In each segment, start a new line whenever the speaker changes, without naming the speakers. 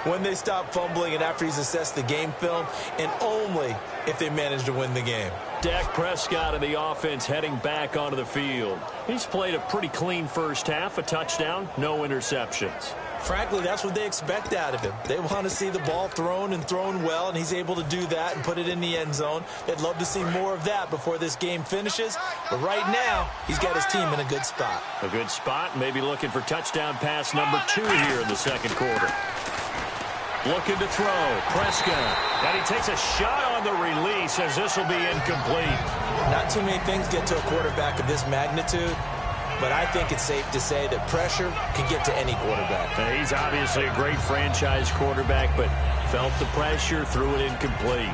When they stop fumbling and after he's assessed the game film, and only if they manage to win the game.
Dak Prescott and the offense heading back onto the field. He's played a pretty clean first half, a touchdown, no interceptions.
Frankly, that's what they expect out of him. They want to see the ball thrown and thrown well, and he's able to do that and put it in the end zone. They'd love to see more of that before this game finishes. But right now, he's got his team in a good spot.
A good spot, maybe looking for touchdown pass number 2 here in the second quarter. Looking to throw, Prescott. And he takes a shot on the release as this will be incomplete.
Not too many things get to a quarterback of this magnitude. But I think it's safe to say that pressure can get to any quarterback.
And he's obviously a great franchise quarterback, but felt the pressure, threw it incomplete.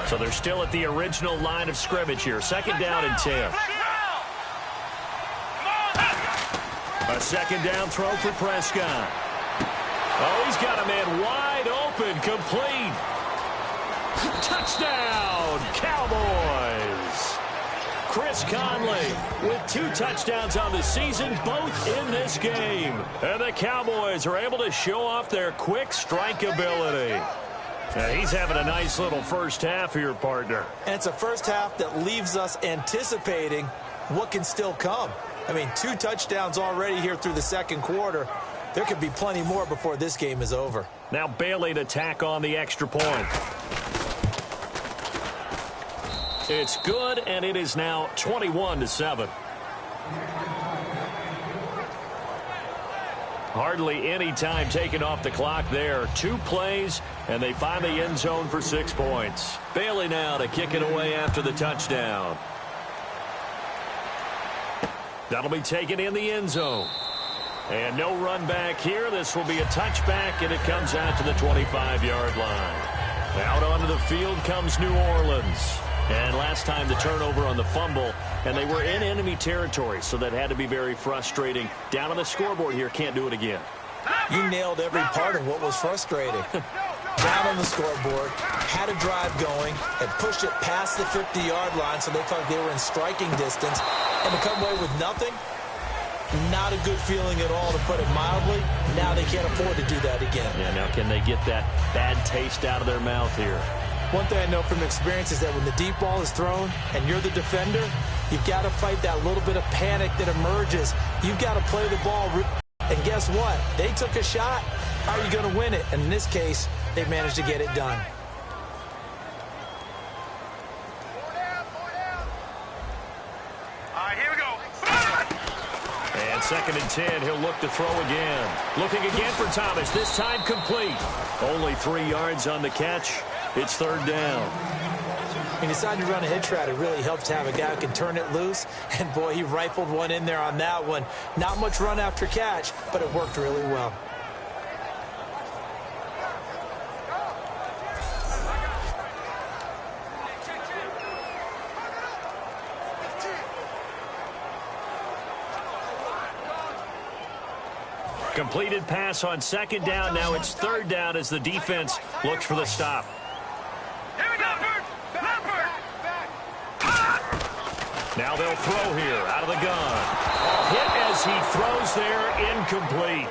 So they're still at the original line of scrimmage here. Second down and 10. A second down throw for Prescott. Oh, he's got a man wide open, complete. Touchdown, Cowboys. Chris Conley with 2 touchdowns on the season, both in this game. And the Cowboys are able to show off their quick strike ability. Now he's having a nice little first half here, partner.
And it's a first half that leaves us anticipating what can still come. I mean, 2 touchdowns already here through the second quarter. There could be plenty more before this game is over.
Now Bailey to tack on the extra point. It's good, and it is now 21-7. Hardly any time taken off the clock there. 2 plays, and they find the end zone for 6 points. Bailey now to kick it away after the touchdown. That'll be taken in the end zone. And no run back here. This will be a touchback, and it comes out to the 25-yard line. Out onto the field comes New Orleans. And last time the turnover on the fumble, and they were in enemy territory, so that had to be very frustrating. Down on the scoreboard here, can't do it again.
You nailed every part of what was frustrating. Down on the scoreboard, had a drive going, and pushed it past the 50-yard line so they thought they were in striking distance, and to come away with nothing, not a good feeling at all, to put it mildly. Now they can't afford to do that again.
Yeah, now can they get that bad taste out of their mouth here?
One thing I know from experience is that when the deep ball is thrown and you're the defender, you've got to fight that little bit of panic that emerges. You've got to play the ball. And guess what? They took a shot. How are you going to win it? And in this case, they managed to get it done.
All right, here we go.
And second and 10, he'll look to throw again. Looking again for Thomas, this time complete. Only 3 yards on the catch. It's third down.
He decided to run a hitch route. It really helps to have a guy who can turn it loose. And, boy, he rifled one in there on that one. Not much run after catch, but it worked really well.
Completed pass on second down. Now it's third down as the defense looks for the stop.
Here we go, Bird.
Now they'll throw here out of the gun. Hit as he throws there, incomplete.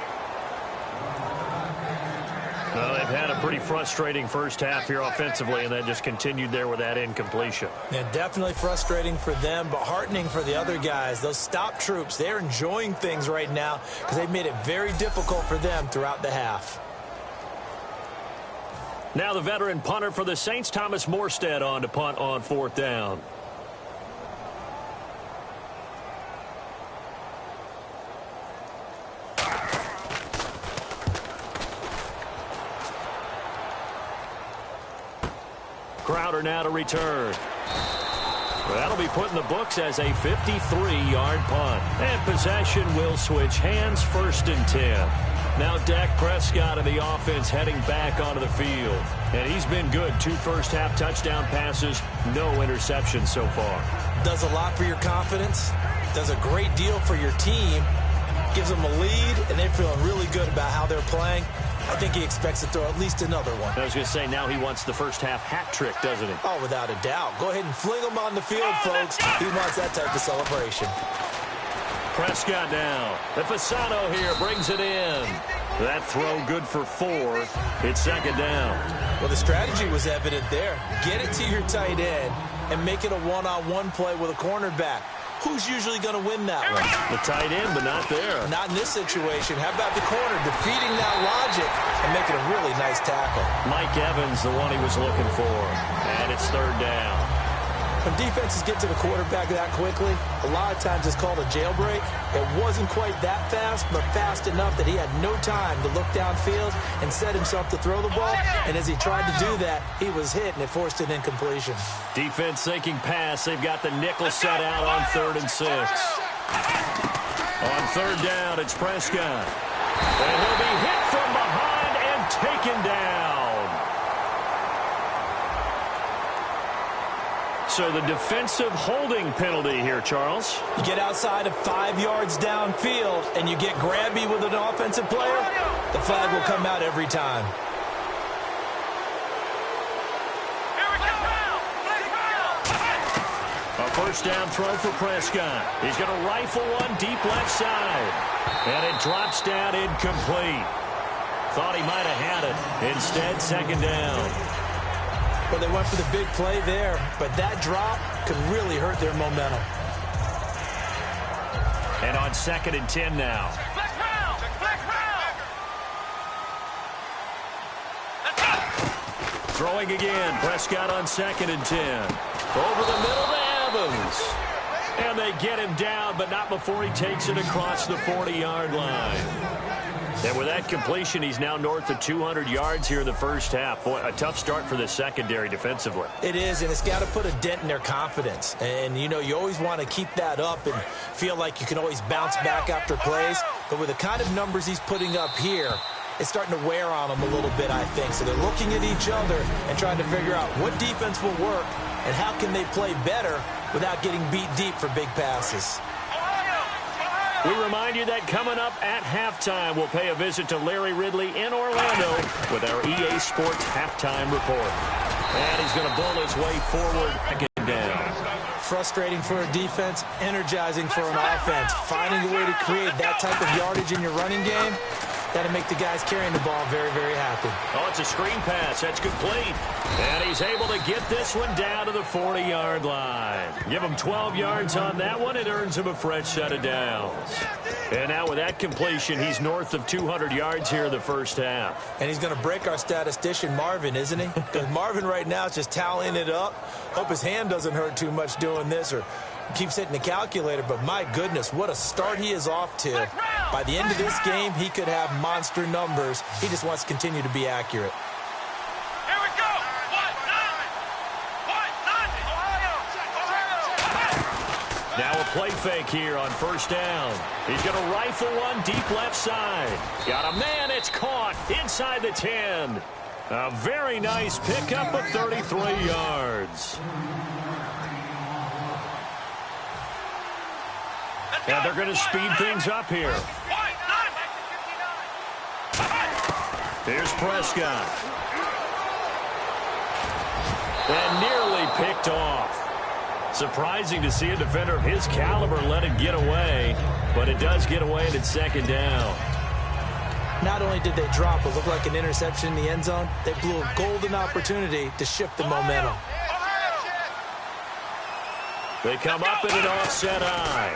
Well, they've had a pretty frustrating first half here offensively, and then just continued there with that incompletion.
Yeah, definitely frustrating for them, but heartening for the other guys. Those stop troops, they're enjoying things right now because they've made it very difficult for them throughout the half.
Now the veteran punter for the Saints, Thomas Morstead, on to punt on fourth down. Crowder now to return. Well, that'll be put in the books as a 53-yard punt. And possession will switch hands, first and 10. Now Dak Prescott and the offense heading back onto the field. And he's been good. 2 first-half touchdown passes, no interceptions so far.
Does a lot for your confidence. Does a great deal for your team. Gives them a lead, and they're feeling really good about how they're playing. I think he expects to throw at least another one.
I was going to say, now he wants the first-half hat trick, doesn't he?
Oh, without a doubt. Go ahead and fling him on the field, folks. He wants that type of celebration.
Prescott now. The Fasano here brings it in. That throw good for 4. It's second down.
Well, the strategy was evident there. Get it to your tight end and make it a one-on-one play with a cornerback. Who's usually going to win that one?
The tight end, but not there.
Not in this situation. How about the corner defeating that logic and making a really nice tackle?
Mike Evans, the one he was looking for. And it's third down.
When defenses get to the quarterback that quickly, a lot of times it's called a jailbreak. It wasn't quite that fast, but fast enough that he had no time to look downfield and set himself to throw the ball. And as he tried to do that, he was hit, and it forced an incompletion.
Defense thinking pass. They've got the nickel set out on 3rd and 6. On third down, it's Prescott. And he'll be hit from behind and taken down. So the defensive holding penalty here, Charles.
You get outside of 5 yards downfield and you get grabby with an offensive player, the flag will come out every time.
A first down throw for Prescott. He's going to rifle one deep left side. And it drops down incomplete. Thought he might have had it. Instead, second down.
Well, they went for the big play there, but that drop could really hurt their momentum.
And on 2nd and 10 now. Throwing again. Prescott on 2nd and 10. Over the middle to Evans. And they get him down, but not before he takes it across the 40-yard line. And with that completion, he's now north of 200 yards here in the first half. Boy, a tough start for the secondary defensively.
It is, and it's got to put a dent in their confidence. And, you know, you always want to keep that up and feel like you can always bounce back after plays. But with the kind of numbers he's putting up here, it's starting to wear on them a little bit, I think. So they're looking at each other and trying to figure out what defense will work and how can they play better without getting beat deep for big passes.
We remind you that coming up at halftime, we'll pay a visit to Larry Ridley in Orlando with our EA Sports halftime report. And he's going to bull his way forward, second down.
Frustrating for a defense, energizing for an offense. Finding a way to create that type of yardage in your running game, that'll make the guys carrying the ball very, very happy.
Oh, it's a screen pass. That's complete. And he's able to get this one down to the 40-yard line. Give him 12 yards on that one. It earns him a fresh set of downs. And now with that completion, he's north of 200 yards here in the first half.
And he's going to break our statistician, Marvin, isn't he? Because Marvin right now is just tallying it up. Hope his hand doesn't hurt too much doing this or keeps hitting the calculator, but my goodness, what a start he is off to. By the end of this game, he could have monster numbers. He just wants to continue to be accurate.
Here we go.
Now a play fake here on first down. He's going to rifle one deep left side. Got a man, it's caught inside the 10. A very nice pickup of 33 yards. And they're going to speed things up here. Here's Prescott. And nearly picked off. Surprising to see a defender of his caliber let it get away, but it does get away and it's second down.
Not only did they drop what looked like an interception in the end zone, they blew a golden opportunity to shift the momentum.
They come up in an offset eye.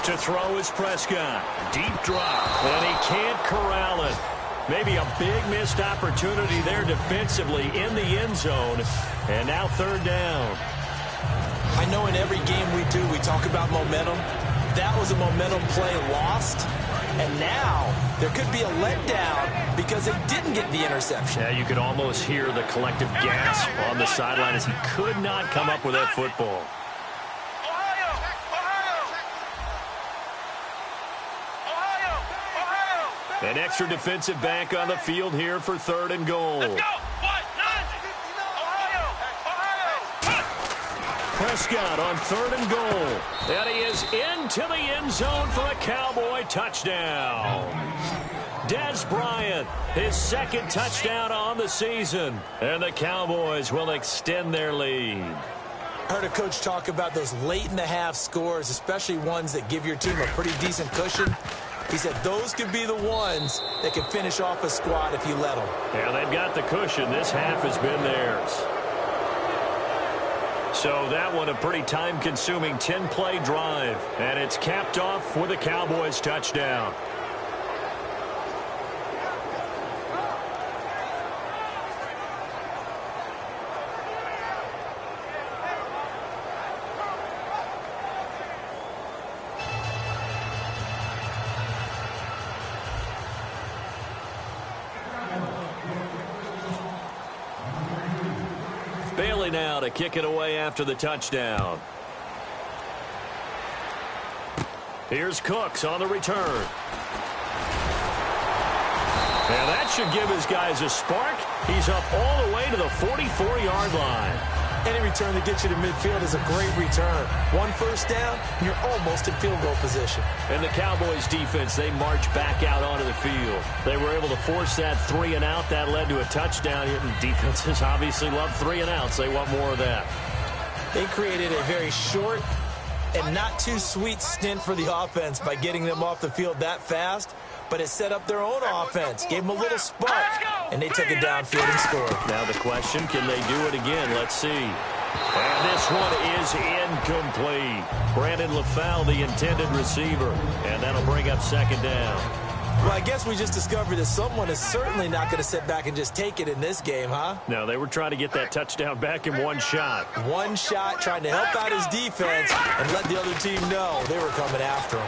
To throw is Prescott. Deep drop. And he can't corral it. Maybe a big missed opportunity there defensively in the end zone. And now third down.
I know in every game we do, we talk about momentum. That was a momentum play lost. And now there could be a letdown because they didn't get the interception.
Yeah, you could almost hear the collective gasp on the sideline as he could not come up with that football. An extra defensive back on the field here for third and goal. Prescott on third and goal. And he is into the end zone for a Cowboy touchdown. Dez Bryant, his second touchdown on the season. And the Cowboys will extend their lead.
I heard a coach talk about those late-in-the-half scores, especially ones that give your team a pretty decent cushion. He said those could be the ones that can finish off a squad if you let them.
Yeah, they've got the cushion. This half has been theirs. So that one, a pretty time-consuming 10-play drive. And it's capped off with a Cowboys touchdown. Bailey now to kick it away after the touchdown. Here's Cooks on the return. And that should give his guys a spark. He's up all the way to the 44-yard line.
Any return that gets you to midfield is a great return. One first down, and you're almost in field goal position.
And the Cowboys defense, they march back out onto the field. They were able to force that 3-and-out. That led to a touchdown. Defenses obviously love 3-and-outs. They want more of that.
They created a very short and not too sweet stint for the offense by getting them off the field that fast, but it set up their own offense, gave them a little spark, and they took it downfield and scored.
Now the question, can they do it again? Let's see. And this one is incomplete. Brandon LaFalle, the intended receiver, and that'll bring up second down.
Well, I guess we just discovered that someone is certainly not going to sit back and just take it in this game, huh?
No, they were trying to get that touchdown back in one shot.
One shot, trying to help out his defense and let the other team know they were coming after him.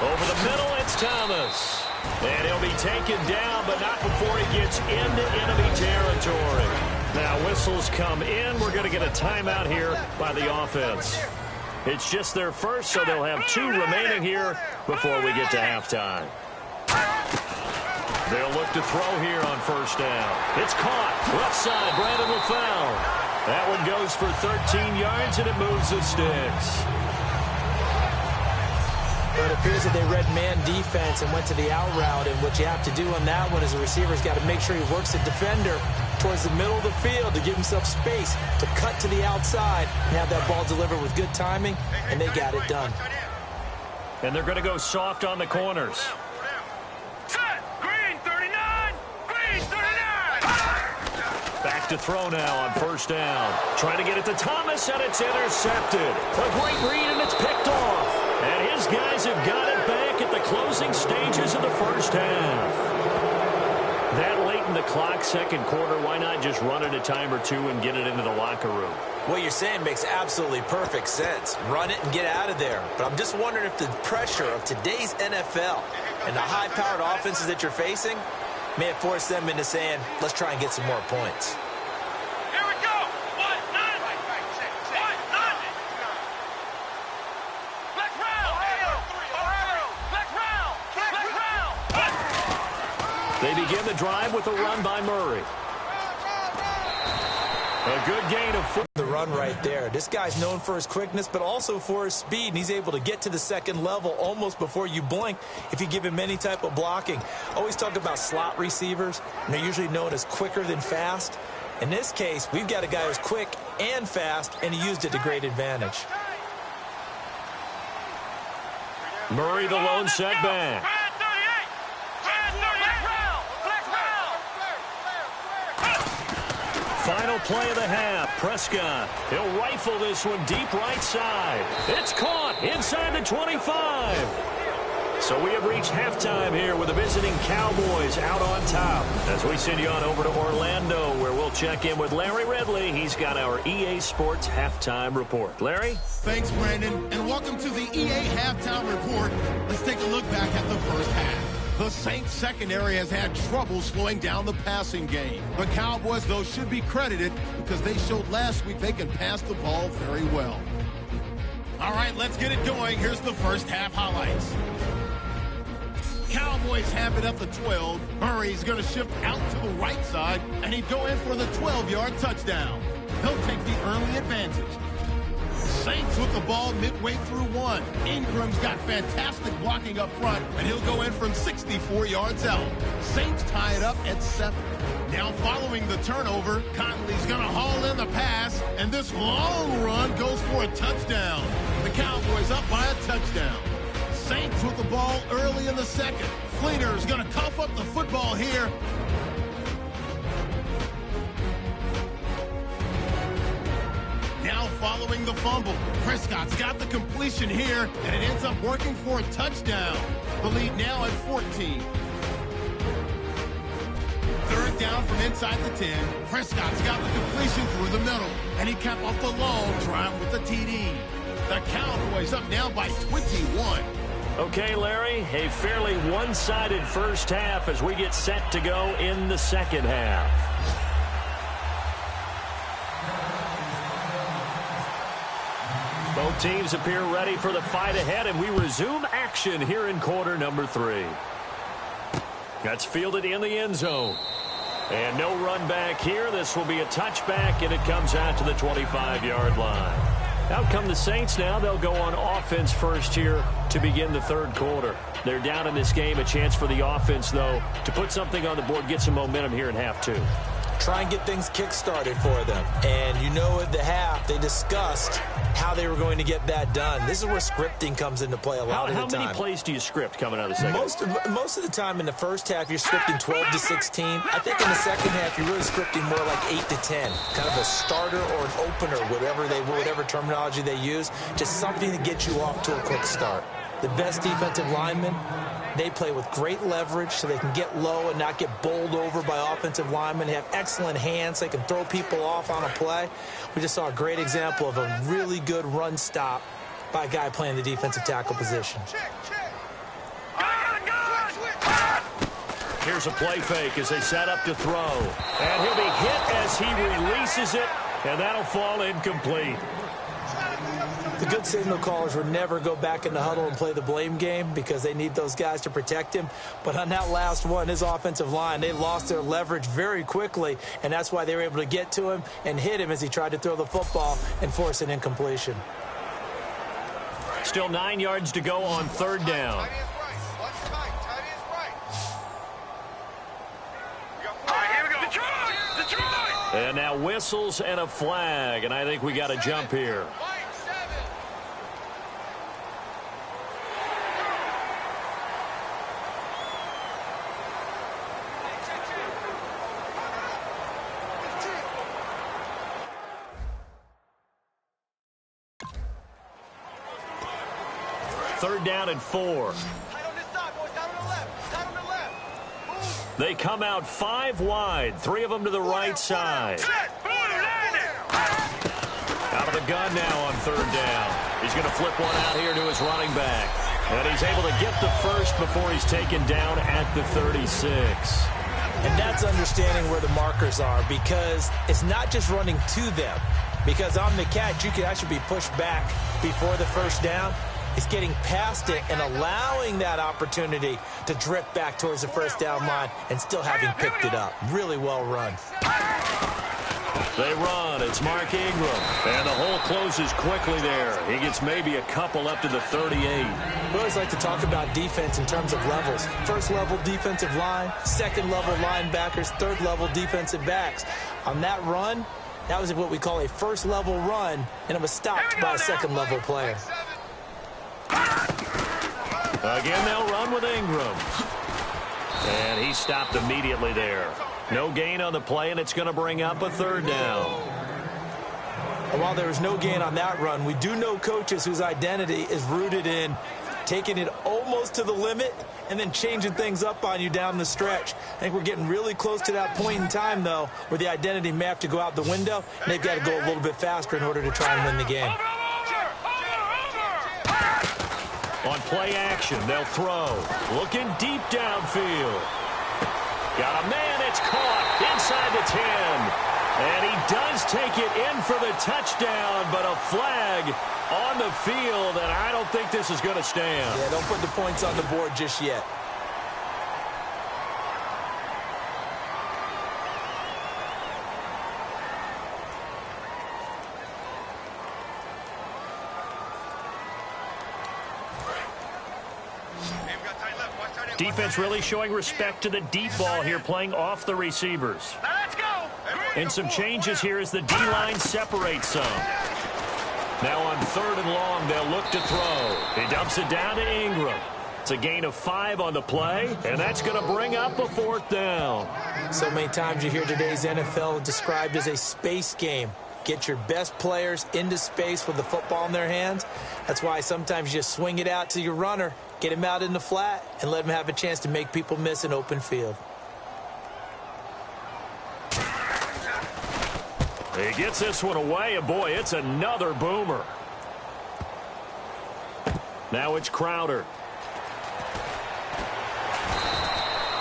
Over the middle, it's Thomas. And he'll be taken down, but not before he gets into enemy territory. Now, whistles come in. We're going to get a timeout here by the offense. It's just their first, so they'll have 2 remaining here before we get to halftime. They'll look to throw here on first down. It's caught. Left side, Brandon LaFalle. That one goes for 13 yards, and it moves the sticks.
But it appears that they read man defense and went to the out route, and what you have to do on that one is the receiver's got to make sure he works the defender towards the middle of the field to give himself space to cut to the outside and have that ball delivered with good timing, and they got it done.
And they're going to go soft on the corners. Back to throw now on first down. Trying to get it to Thomas, and it's intercepted. A great read, and it's picked off. And his guys have got it back at the closing stages of the first half. That late in the clock, second quarter, why not just run it a time or two and get it into the locker room?
What you're saying makes absolutely perfect sense. Run it and get out of there. But I'm just wondering if the pressure of today's NFL and the high-powered offenses that you're facing may have forced them into saying, let's try and get some more points.
Here we go. 1-9. Let's round.
They begin the drive with a run by Murray. A good gain of 4.
The run right there. This guy's known for his quickness, but also for his speed, and he's able to get to the second level almost before you blink if you give him any type of blocking. Always talk about slot receivers, and they're usually known as quicker than fast. In this case, we've got a guy who's quick and fast, and he used it to great advantage.
Murray, the lone setback. Final play of the half. Prescott. He'll rifle this one deep right side. It's caught inside the 25. So we have reached halftime here with the visiting Cowboys out on top. As we send you on over to Orlando, where we'll check in with Larry Ridley. He's got our EA Sports halftime report. Larry?
Thanks, Brandon, and welcome to the EA halftime report. Let's take a look back at the first half. The Saints secondary has had trouble slowing down the passing game. The Cowboys, though, should be credited because they showed last week they can pass the ball very well. All right, let's get it going. Here's the first half highlights. Cowboys have it at the 12. Murray's going to shift out to the right side, and he'd go in for the 12-yard touchdown. He'll take the early advantage. Saints with the ball midway through 1. Ingram's got fantastic blocking up front, and he'll go in from 64 yards out. Saints tie it up at 7. Now following the turnover, Conley's going to haul in the pass, and this long run goes for a touchdown. The Cowboys up by a touchdown. Saints with the ball early in the second. Fleeter's going to cough up the football here. Now following the fumble, Prescott's got the completion here, and it ends up working for a touchdown. The lead now at 14. Third down from inside the 10. Prescott's got the completion through the middle, and he capped off the long drive with the TD. The Cowboys up now by 21.
Okay, Larry, a fairly one-sided first half as we get set to go in the second half. Both teams appear ready for the fight ahead, and we resume action here in quarter number 3. That's fielded in the end zone. And no run back here. This will be a touchback, and it comes out to the 25-yard line. Out come the Saints now. They'll go on offense first here to begin the third quarter. They're down in this game. A chance for the offense, though, to put something on the board, get some momentum here in half 2.
Try and get things kick-started for them. And you know at the half, they discussed how they were going to get that done. This is where scripting comes into play a lot of the time.
How many plays do you script coming out of the second?
Most of the time in the first half, you're scripting 12 to 16. I think in the second half, you're really scripting more like 8 to 10. Kind of a starter or an opener, whatever terminology they use. Just something to get you off to a quick start. The best defensive linemen, they play with great leverage so they can get low and not get bowled over by offensive linemen. They have excellent hands. They can throw people off on a play. We just saw a great example of a really good run stop by a guy playing the defensive tackle position.
Here's a play fake as they set up to throw. And he'll be hit as he releases it, and that'll fall incomplete.
The good signal callers would never go back in the huddle and play the blame game because they need those guys to protect him. But on that last one, his offensive line, they lost their leverage very quickly, and that's why they were able to get to him and hit him as he tried to throw the football and force an incompletion.
Still 9 yards to go on third down. And now whistles and a flag, and I think we got a jump here. Third down and 4. They come out 5 wide, 3 of them to the right side. Out of the gun now on third down. He's going to flip one out here to his running back. And he's able to get the first before he's taken down at the 36.
And that's understanding where the markers are, because it's not just running to them. Because on the catch, you can actually be pushed back before the first down. It's getting past it and allowing that opportunity to drift back towards the first down line and still having picked it up. Really well run.
They run. It's Mark Ingram. And the hole closes quickly there. He gets maybe a couple up to the 38.
We always like to talk about defense in terms of levels. First level defensive line, second level linebackers, third level defensive backs. On that run, that was what we call a first level run, and it was stopped by a second level player.
Again, they'll run with Ingram. And he stopped immediately there. No gain on the play, and it's going to bring up a third down.
And while there was no gain on that run, we do know coaches whose identity is rooted in taking it almost to the limit and then changing things up on you down the stretch. I think we're getting really close to that point in time, though, where the identity may have to go out the window, and they've got to go a little bit faster in order to try and win the game.
On play action, they'll throw. Looking deep downfield. Got a man, it's caught inside the 10. And he does take it in for the touchdown, but a flag on the field, and I don't think this is going to stand.
Yeah, don't put the points on the board just yet.
Defense really showing respect to the deep ball here, playing off the receivers.
Let's go.
And some changes here as the D-line separates some. Now on 3rd and long, they'll look to throw. He dumps it down to Ingram. It's a gain of 5 on the play, and that's going to bring up a 4th down.
So many times you hear today's NFL described as a space game. Get your best players into space with the football in their hands. That's why sometimes you just swing it out to your runner, get him out in the flat, and let him have a chance to make people miss an open field.
He gets this one away, and boy, it's another boomer. Now it's Crowder.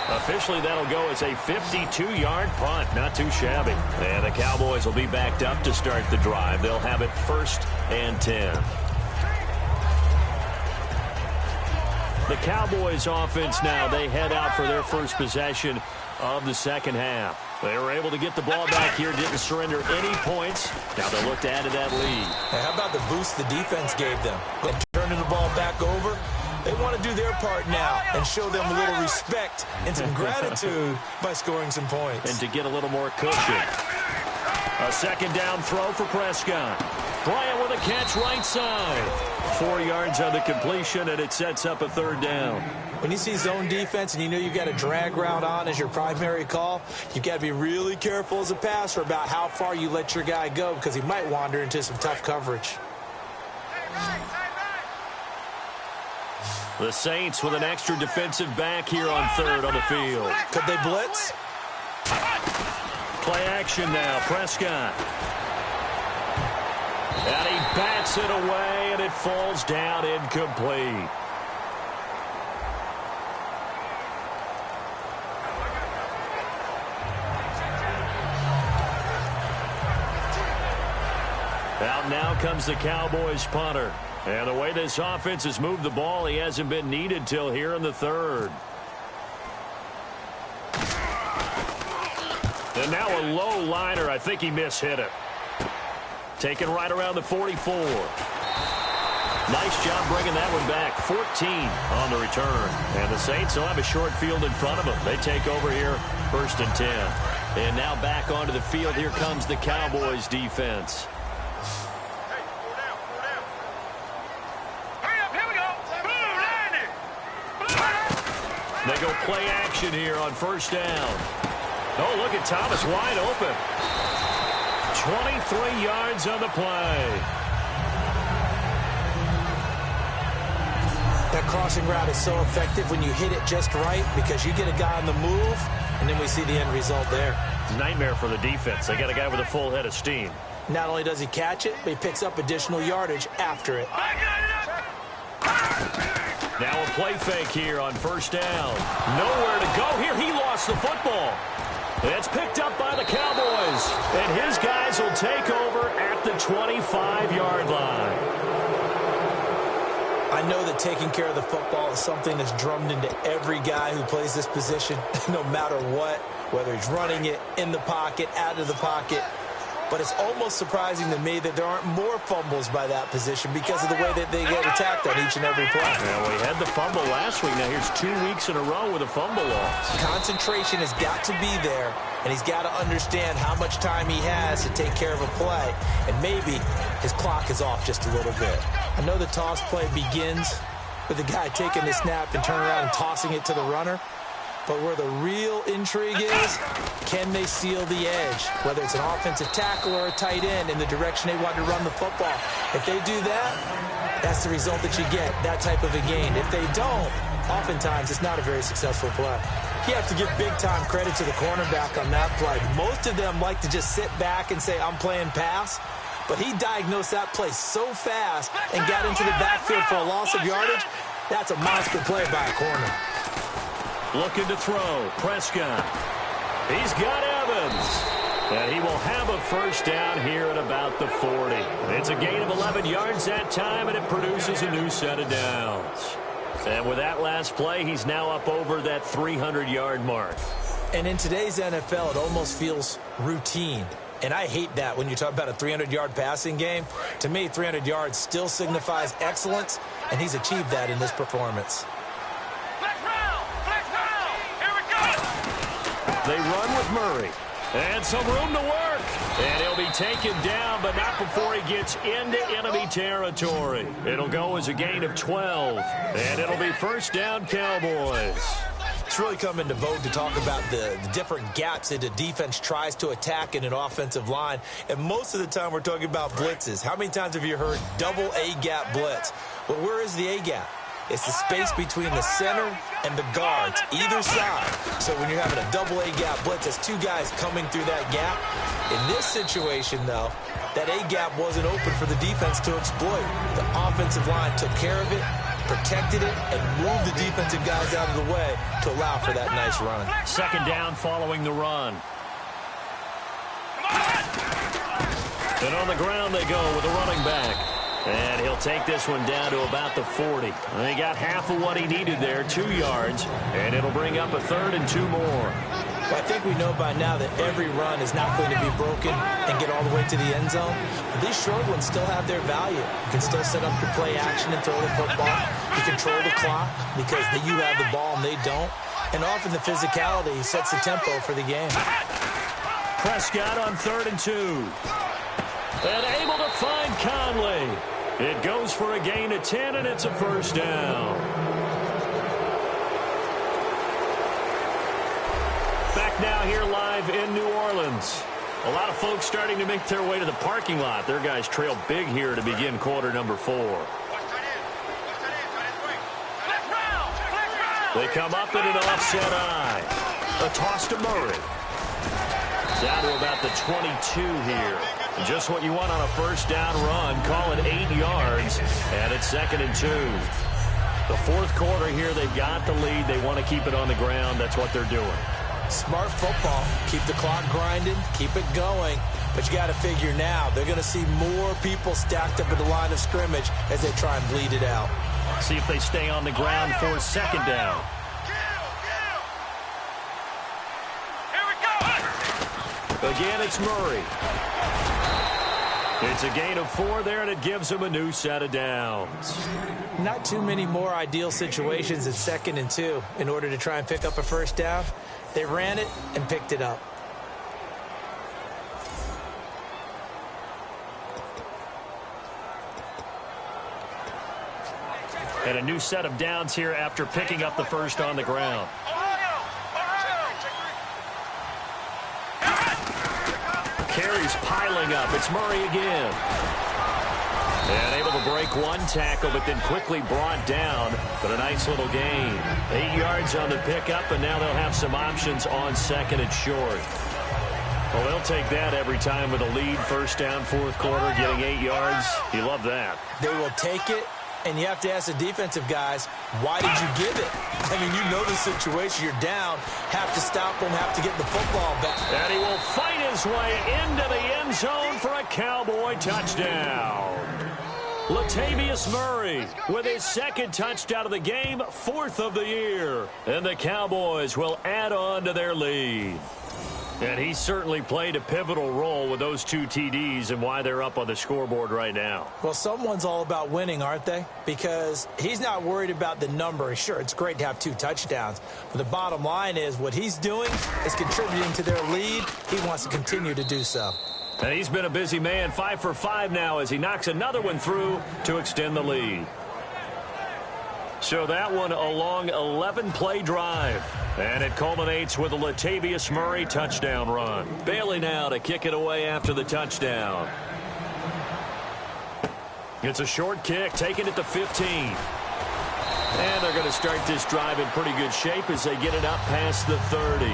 Officially, that'll go as a 52-yard punt. Not too shabby. And the Cowboys will be backed up to start the drive. They'll have it 1st and 10. The Cowboys offense now, they head out for their first possession of the second half. They were able to get the ball back here, didn't surrender any points. Now they'll look to add to that lead.
Hey, how about the boost the defense gave them? Then turning the ball back over. They want to do their part now and show them a little respect and some gratitude by scoring some points.
And to get a little more cushion. A 2nd down throw for Prescott. Bryant with a catch right side. 4 yards on the completion, and it sets up a 3rd down.
When you see zone defense and you know you've got a drag route on as your primary call, you've got to be really careful as a passer about how far you let your guy go because he might wander into some tough coverage.
The Saints with an extra defensive back here on 3rd on the field.
Could they blitz?
Play action now, Prescott. And he bats it away, and it falls down incomplete. Out now comes the Cowboys punter. And the way this offense has moved the ball, he hasn't been needed till here in the 3rd. And now a low liner. I think he mishit it. Taken right around the 44. Nice job bringing that one back. 14 on the return. And the Saints will have a short field in front of them. They take over here 1st and 10. And now back onto the field. Here comes the Cowboys defense. They go play action here on 1st down. Oh, look at Thomas wide open. 23 yards on the play.
That crossing route is so effective when you hit it just right because you get a guy on the move, and then we see the end result there.
Nightmare for the defense. They got a guy with a full head of steam.
Not only does he catch it, but he picks up additional yardage after it.
Now a play fake here on 1st down. Nowhere to go here. He lost the football. It's picked up by the Cowboys. And his guys will take over at the 25-yard line.
I know that taking care of the football is something that's drummed into every guy who plays this position, no matter what, whether he's running it, in the pocket, out of the pocket. But it's almost surprising to me that there aren't more fumbles by that position because of the way that they get attacked on each and every play.
Now, we had the fumble last week. Now, here's 2 weeks in a row with a fumble loss.
Concentration has got to be there, and he's got to understand how much time he has to take care of a play. And maybe his clock is off just a little bit. I know the toss play begins with the guy taking the snap and turning around and tossing it to the runner. But where the real intrigue is, can they seal the edge? Whether it's an offensive tackle or a tight end in the direction they want to run the football. If they do that, that's the result that you get, that type of a gain. If they don't, oftentimes it's not a very successful play. You have to give big-time credit to the cornerback on that play. Most of them like to just sit back and say, I'm playing pass. But he diagnosed that play so fast and got into the backfield for a loss of yardage. That's a monster play by a corner.
Looking to throw. Prescott. He's got Evans. And he will have a 1st down here at about the 40. It's a gain of 11 yards that time, and it produces a new set of downs. And with that last play, he's now up over that 300-yard mark.
And in today's NFL, it almost feels routine. And I hate that when you talk about a 300-yard passing game. To me, 300 yards still signifies excellence, and he's achieved that in this performance.
Here we go.
They run with Murray. And some room to work. And he'll be taken down, but not before he gets into enemy territory. It'll go as a gain of 12. And it'll be first down, Cowboys.
It's really come into vogue to talk about the different gaps that a defense tries to attack in an offensive line. And most of the time we're talking about blitzes. How many times have you heard double A-gap blitz? Well, where is the A-gap? It's the space between the center and the guards, either side. So when you're having a double A-gap blitz, it's two guys coming through that gap. In this situation, though, that A-gap wasn't open for the defense to exploit. The offensive line took care of it, protected it, and moved the defensive guys out of the way to allow for that nice run.
Second down following the run. And on the ground they go with a running back. And he'll take this one down to about the 40. And he got half of what he needed there, 2 yards. And it'll bring up a 3rd and 2 more.
Well, I think we know by now that every run is not going to be broken and get all the way to the end zone. But these short ones still have their value. You can still set up your play action and throw the football. You control the clock because you have the ball and they don't. And often the physicality sets the tempo for the game.
Prescott on 3rd and 2. And able to find Conley. It goes for a gain of 10, and it's a first down. Back now here live in New Orleans. A lot of folks starting to make their way to the parking lot. Their guys trail big here to begin quarter number 4. They come up in an offset eye. A toss to Murray. Down to about the 22 here. Just what you want on a first down run. Call it 8 yards. And it's 2nd and 2. The fourth quarter here, they've got the lead. They want to keep it on the ground. That's what they're doing.
Smart football. Keep the clock grinding. Keep it going. But you got to figure now, they're going to see more people stacked up at the line of scrimmage as they try and bleed it out.
See if they stay on the ground for second down. Again, it's Murray. It's a gain of 4 there, and it gives him a new set of downs.
Not too many more ideal situations at 2nd and 2 in order to try and pick up a first down. They ran it and picked it up.
And a new set of downs here after picking up the first on the ground. Carries piling up. It's Murray again. And able to break one tackle, but then quickly brought down. But a nice little gain. 8 yards on the pickup, and now they'll have some options on 2nd and short. Well, they'll take that every time with a lead. First down, fourth quarter, getting 8 yards. You love that.
They will take it. And you have to ask the defensive guys, why did you give it? I mean, you know the situation. You're down. Have to stop them. Have to get the football back.
And he will fight his way into the end zone for a Cowboy touchdown. Latavius Murray with his 2nd touchdown of the game, 4th of the year. And the Cowboys will add on to their lead. And he certainly played a pivotal role with those 2 TDs and why they're up on the scoreboard right now.
Well, someone's all about winning, aren't they? Because he's not worried about the number. Sure, it's great to have 2 touchdowns. But the bottom line is what he's doing is contributing to their lead. He wants to continue to do so.
And he's been a busy man, 5 for 5 now as he knocks another one through to extend the lead. So that one a long 11-play drive. And it culminates with a Latavius Murray touchdown run. Bailey now to kick it away after the touchdown. It's a short kick, taken at the 15. And they're going to start this drive in pretty good shape as they get it up past the 30.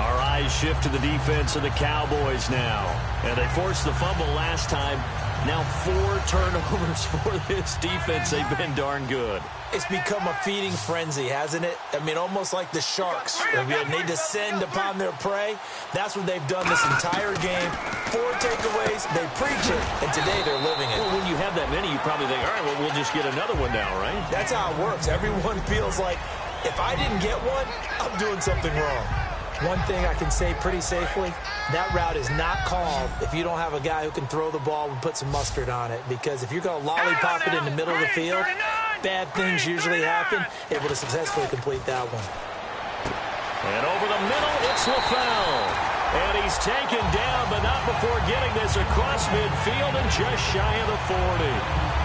Our eyes shift to the defense of the Cowboys now. And they forced the fumble last time. Now 4 turnovers for this defense. They've been darn good.
It's become a feeding frenzy, hasn't it? I mean, almost like the sharks. When they descend upon their prey, that's what they've done this entire game. 4 takeaways, they preach it, and today they're living it.
Well, when you have that many, you probably think, all right, well, we'll just get another one now, right?
That's how it works. Everyone feels like, if I didn't get one, I'm doing something wrong. One thing I can say pretty safely, that route is not called if you don't have a guy who can throw the ball and put some mustard on it. Because if you're going to lollipop it in the middle of the field, bad things usually happen. Able to successfully complete that one.
And over the middle, it's LaFell. And he's taken down, but not before getting this across midfield and just shy of the 40.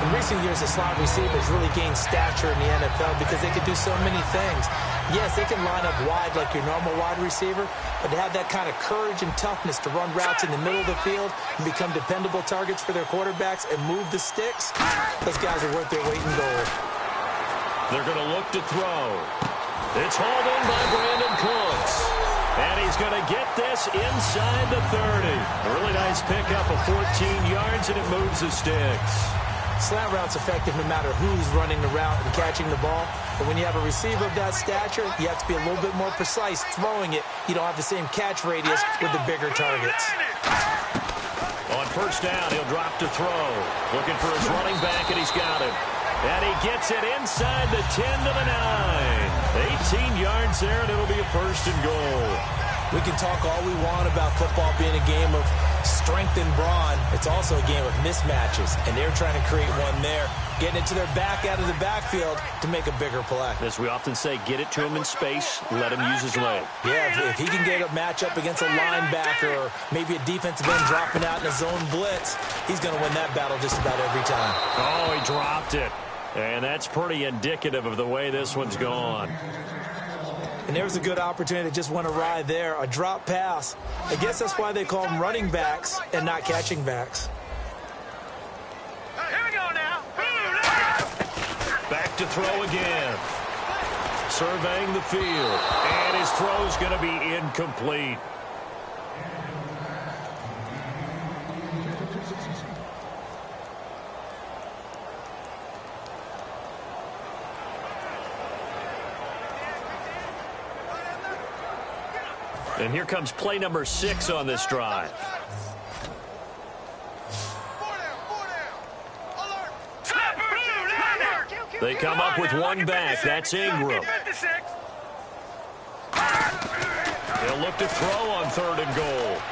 In recent years, the slot receivers really gained stature in the NFL because they could do so many things. Yes, they can line up wide like your normal wide receiver, but to have that kind of courage and toughness to run routes in the middle of the field and become dependable targets for their quarterbacks and move the sticks, those guys are worth their weight in gold.
They're going to look to throw. It's hauled in by Brandon Cooks. And he's going to get this inside the 30. A really nice pickup of 14 yards, and it moves the sticks.
Slant route's effective no matter who's running the route and catching the ball. But when you have a receiver of that stature, you have to be a little bit more precise throwing it. You don't have the same catch radius with the bigger targets.
On first down, he'll drop to throw. Looking for his running back, and he's got him. And he gets it inside the 10 to the 9. 18 yards there, and it'll be a first and goal.
We can talk all we want about football being a game of strength and brawn. It's also a game of mismatches, and they're trying to create one there, getting it to their back out of the backfield to make a bigger play.
As we often say, get it to him in space, let him use his leg.
Yeah, if he can get a matchup against a linebacker or maybe a defensive end dropping out in a zone blitz, he's going to win that battle just about every time.
Oh, he dropped it. And that's pretty indicative of the way this one's gone.
And there was a good opportunity that just went awry there. A drop pass. I guess that's why they call them running backs and not catching backs.
Here we go now.
Back to throw again. Surveying the field. And his throw's going to be incomplete. And here comes play number 6 on this drive. They come up with one back. That's Ingram. They'll look to throw on 3rd and goal.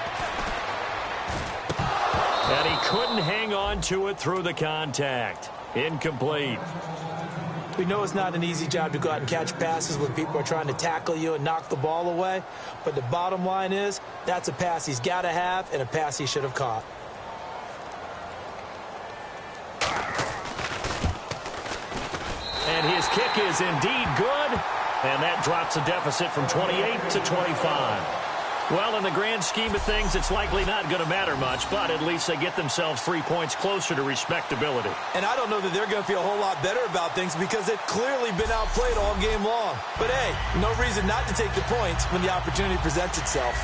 And he couldn't hang on to it through the contact. Incomplete.
We know it's not an easy job to go out and catch passes when people are trying to tackle you and knock the ball away. But the bottom line is, that's a pass he's got to have and a pass he should have caught.
And his kick is indeed good. And that drops a deficit from 28 to 25. Well, in the grand scheme of things, it's likely not going to matter much, but at least they get themselves 3 points closer to respectability.
And I don't know that they're going to feel a whole lot better about things because they've clearly been outplayed all game long. But, hey, no reason not to take the points when the opportunity presents itself.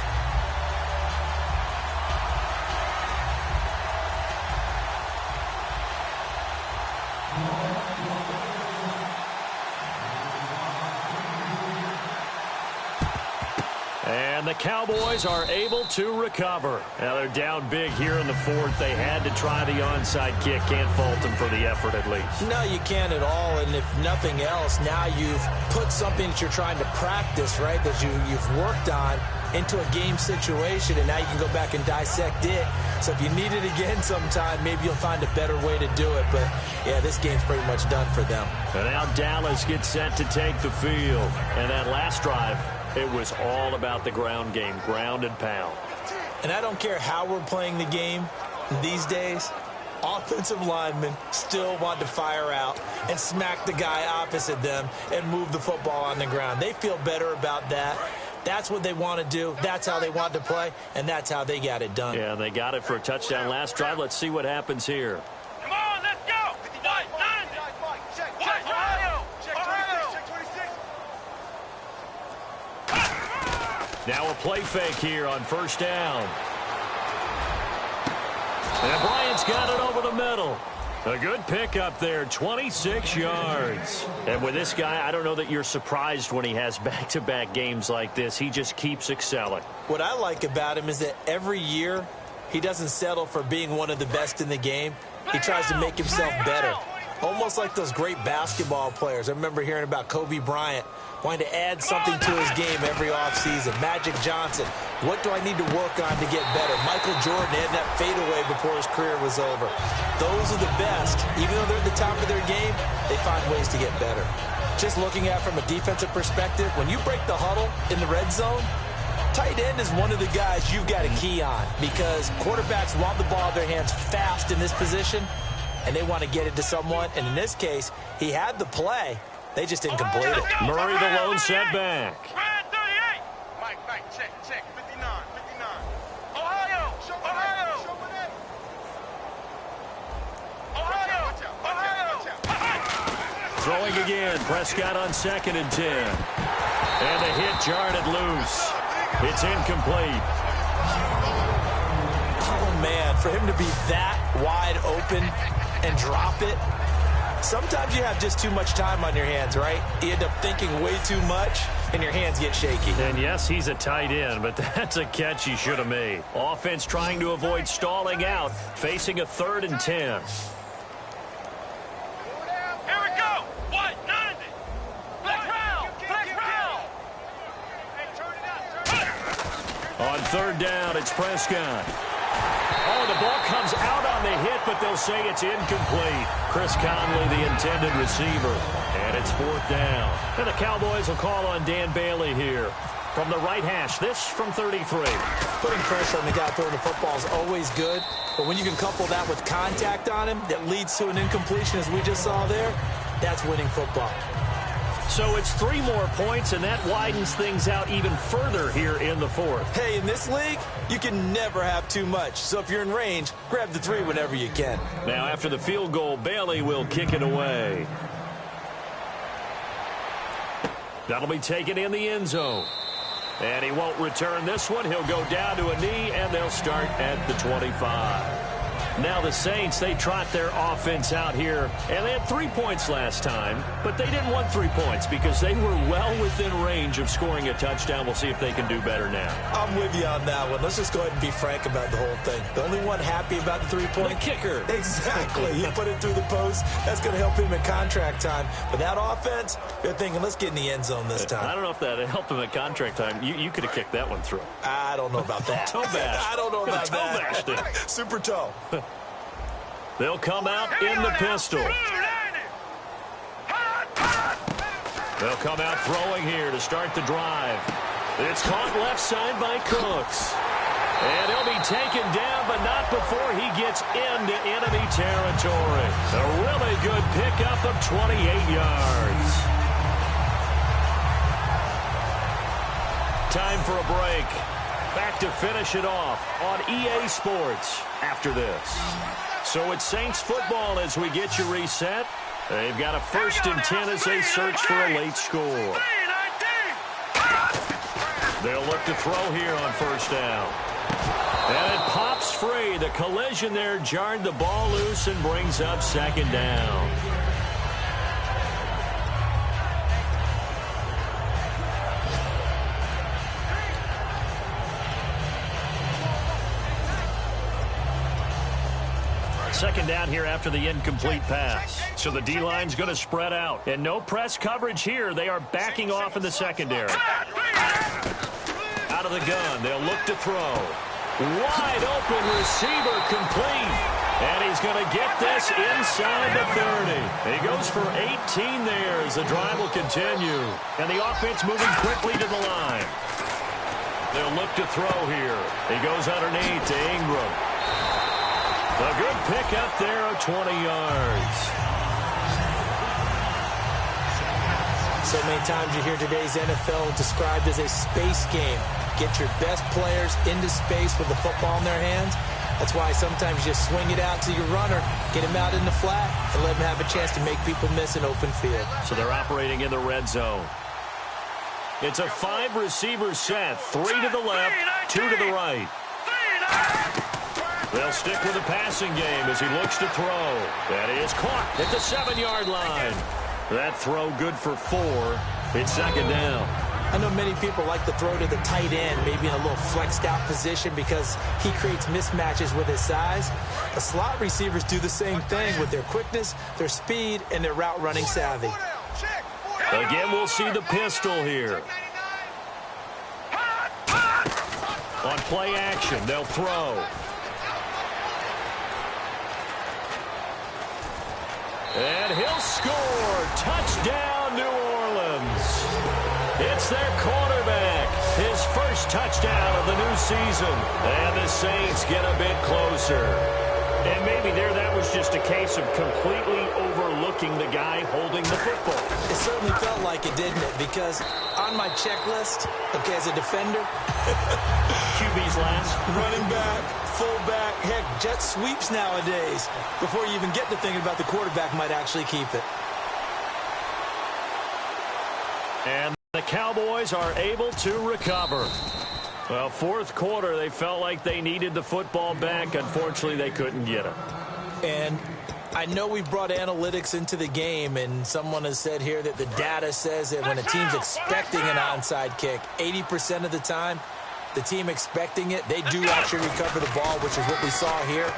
And the Cowboys are able to recover. Now they're down big here in the 4th. They had to try the onside kick. Can't fault them for the effort at least.
No, you can't at all. And if nothing else, now you've put something that you're trying to practice, right, that you've worked on into a game situation, and now you can go back and dissect it. So if you need it again sometime, maybe you'll find a better way to do it. But, yeah, this game's pretty much done for them.
And now Dallas gets set to take the field. And that last drive, it was all about the ground game, ground and pound.
And I don't care how we're playing the game these days, offensive linemen still want to fire out and smack the guy opposite them and move the football on the ground. They feel better about that. That's what they want to do. That's how they want to play, and that's how they got it done.
Yeah, they got it for a touchdown last drive. Let's see what happens here.
Come on, let's go.
Now a play fake here on first down. And Bryant's got it over the middle. A good pickup there, 26 yards. And with this guy, I don't know that you're surprised when he has back-to-back games like this. He just keeps excelling.
What I like about him is that every year he doesn't settle for being one of the best in the game. He tries to make himself better. Almost like those great basketball players. I remember hearing about Kobe Bryant wanting to add something to his game every offseason. Magic Johnson, what do I need to work on to get better? Michael Jordan had that fadeaway before his career was over. Those are the best. Even though they're at the top of their game, they find ways to get better. Just looking at it from a defensive perspective, when you break the huddle in the red zone, tight end is one of the guys you've got a key on because quarterbacks want the ball in their hands fast in this position, and they want to get it to someone. And in this case, he had the play. They just didn't complete it.
Murray the lone setback.
Mike, check. 59. Ohio.
Throwing again. Prescott on 2nd and 10. And the hit jarred it loose. It's incomplete.
Oh, man, for him to be that wide open and drop it. Sometimes you have just too much time on your hands, right? You end up thinking way too much, and your hands get shaky.
And yes, he's a tight end, but that's a catch he should have made. Offense trying to avoid stalling out, facing a 3rd and 10.
Here we go. What? 90. Flex round.
On 3rd down, it's Prescott. Oh, the ball comes out on the hit, but they'll say it's incomplete. Chris Conley, the intended receiver. And it's 4th down. And the Cowboys will call on Dan Bailey here. From the right hash, this from 33.
Putting pressure on the guy throwing the football is always good, but when you can couple that with contact on him that leads to an incompletion, as we just saw there, that's winning football.
So it's 3 more points, and that widens things out even further here in the 4th.
Hey, in this league, you can never have too much. So if you're in range, grab the 3 whenever you can.
Now, after the field goal, Bailey will kick it away. That'll be taken in the end zone. And he won't return this one. He'll go down to a knee, and they'll start at the 25. Now the Saints, they trot their offense out here, and they had 3 points last time, but they didn't want 3 points because they were well within range of scoring a touchdown. We'll see if they can do better now.
I'm with you on that one. Let's just go ahead and be frank about the whole thing. The only one happy about the 3-point?
The kicker.
Exactly. He put it through the post. That's going to help him at contract time. But that offense, they're thinking, let's get in the end zone this time.
I don't know if that helped him at contract time. You could have kicked that one through.
I don't know about that.
Toe bash.
I don't know about
toe
that.
bashed it.
Super toe.
They'll come out in the pistol. They'll come out throwing here to start the drive. It's caught left side by Cooks. And he'll be taken down, but not before he gets into enemy territory. A really good pickup of 28 yards. Time for a break. Back to finish it off on EA Sports after this. So it's Saints football as we get you reset. They've got a 1st and 10 as they search for a late score. They'll look to throw here on 1st down. And it pops free. The collision there jarred the ball loose and brings up 2nd down. Second down here after the incomplete pass. So the D-line's going to spread out. And no press coverage here. They are backing off in the secondary. Out of the gun. They'll look to throw. Wide open receiver complete. And he's going to get this inside the 30. He goes for 18 there as the drive will continue. And the offense moving quickly to the line. They'll look to throw here. He goes underneath to Ingram. A good pickup there of 20 yards.
So many times you hear today's NFL described as a space game. Get your best players into space with the football in their hands. That's why sometimes you swing it out to your runner, get him out in the flat, and let him have a chance to make people miss an open field.
So they're operating in the red zone. It's a 5-receiver set. 3 to the left, 2 to the right. They'll stick with the passing game as he looks to throw. That is caught at the 7-yard line. That throw good for 4. It's 2nd down.
I know many people like to throw to the tight end, maybe in a little flexed out position because he creates mismatches with his size. The slot receivers do the same thing with their quickness, their speed, and their route running savvy.
Again, we'll see the pistol here. On play action, they'll throw. And he'll score. Touchdown, New Orleans. It's their quarterback. His first touchdown of the new season. And the Saints get a bit closer. And maybe that was just a case of completely overlooking the guy holding the football.
It certainly felt like it, didn't it? Because on my checklist, okay, as a defender,
QB's last.
running back, fullback, heck, jet sweeps nowadays. Before you even get to thinking about the quarterback might actually keep it.
And the Cowboys are able to recover. Well, fourth quarter, they felt like they needed the football back. Unfortunately, they couldn't get it.
And I know we brought analytics into the game, and someone has said here that the data says that when a team's expecting an onside kick, 80% of the time, the team expecting it, they do actually recover the ball, which is what we saw here.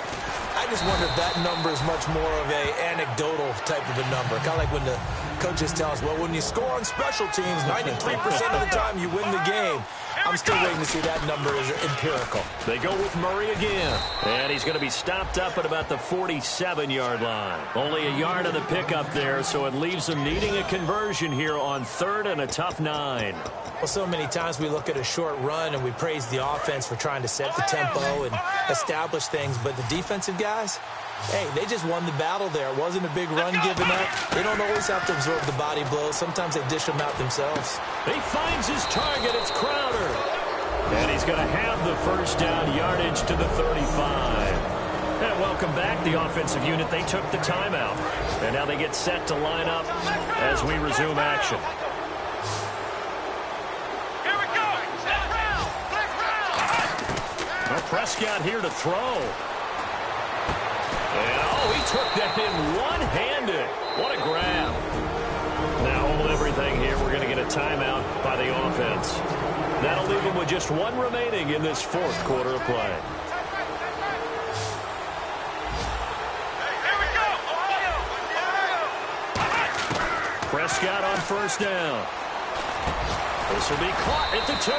I just wonder if that number is much more of a anecdotal type of a number. Kind of like when the coaches tell us, well, when you score on special teams, 93% of the time you win the game. I'm still waiting to see that number is empirical.
They go with Murray again. And he's going to be stopped up at about the 47-yard line. Only a yard of the pickup there, so it leaves them needing a conversion here on 3rd and a tough 9.
Well, so many times we look at a short run and we praise the offense for trying to set the tempo and establish things, but the defensive guys, hey, they just won the battle there. It wasn't a big run given up. They don't always have to absorb the body blows. Sometimes they dish them out themselves.
He finds his target. It's Crowder. And he's going to have the first down yardage to the 35. And welcome back, the offensive unit. They took the timeout. And now they get set to line up as we resume action.
Here we go.
Well, Prescott here to throw. And, oh, he took that in one-handed. What a grab. Now, hold everything here. We're going to get a timeout by the offense. That'll leave them with just one remaining in this fourth quarter of play.
Here we go.
Prescott on first down. This will be caught at the 2.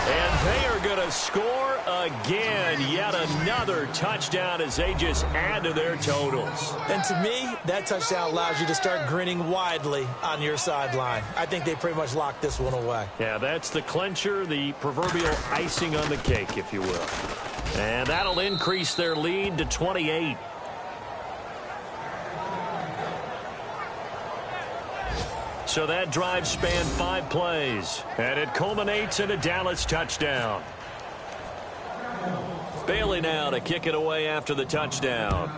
And they are going to score again. Yet another touchdown as they just add to their totals.
And to me, that touchdown allows you to start grinning widely on your sideline. I think they pretty much locked this one away.
Yeah, that's the clincher, the proverbial icing on the cake, if you will. And that'll increase their lead to 28. So that drive spanned 5 plays, and it culminates in a Dallas touchdown. Bailey now to kick it away after the touchdown.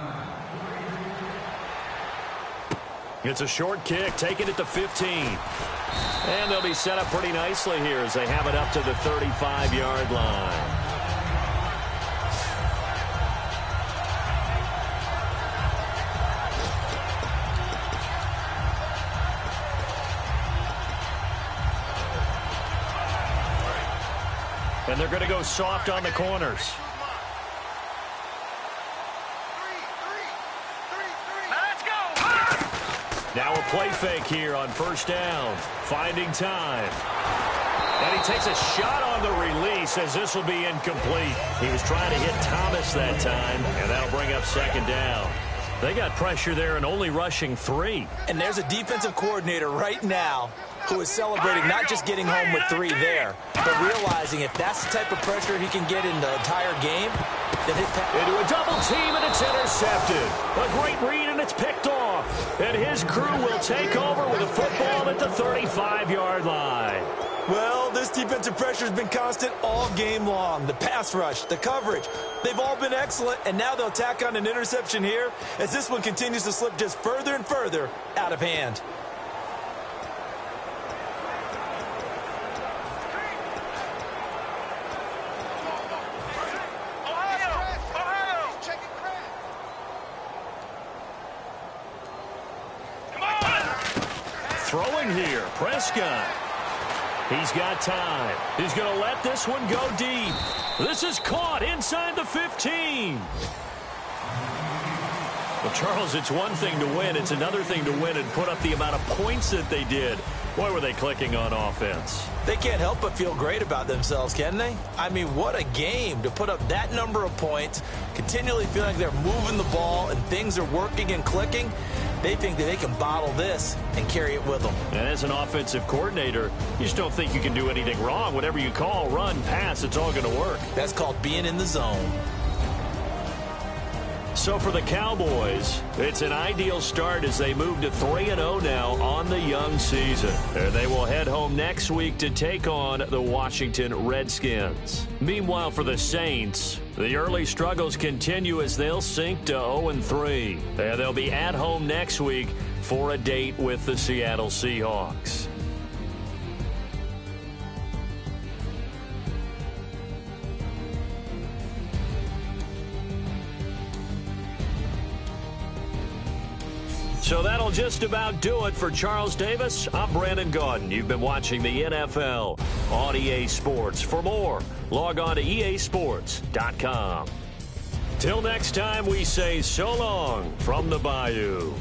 It's a short kick, taking it to 15. And they'll be set up pretty nicely here as they have it up to the 35-yard line. And they're going to go soft on the corners.
Let's go.
Now a play fake here on first down. Finding time. And he takes a shot on the release as this will be incomplete. He was trying to hit Thomas that time, and that'll bring up second down. They got pressure there and only rushing 3.
And there's a defensive coordinator right now who is celebrating not just getting home with 3 there, but realizing if that's the type of pressure he can get in the entire game, then
into a double team, and it's intercepted. A great read, and it's picked off. And his crew will take over with a football at the 35-yard line.
Well, this defensive pressure has been constant all game long. The pass rush, the coverage, they've all been excellent, and now they'll tack on an interception here as this one continues to slip just further and further out of hand.
Throwing here, Prescott. He's got time. He's going to let this one go deep. This is caught inside the 15. Well, Charles, it's one thing to win. It's another thing to win and put up the amount of points that they did. Boy, were they clicking on offense.
They can't help but feel great about themselves, can they? I mean, what a game to put up that number of points, continually feeling like they're moving the ball and things are working and clicking. They think that they can bottle this and carry it with them.
And as an offensive coordinator, you just don't think you can do anything wrong. Whatever you call, run, pass, it's all going to work.
That's called being in the zone.
So for the Cowboys, it's an ideal start as they move to 3-0 now on the young season. And they will head home next week to take on the Washington Redskins. Meanwhile, for the Saints, the early struggles continue as they'll sink to 0-3. And they'll be at home next week for a date with the Seattle Seahawks. So that'll just about do it for Charles Davis. I'm Brandon Gaudin. You've been watching the NFL on EA Sports. For more, log on to easports.com. Till next time, we say so long from the Bayou.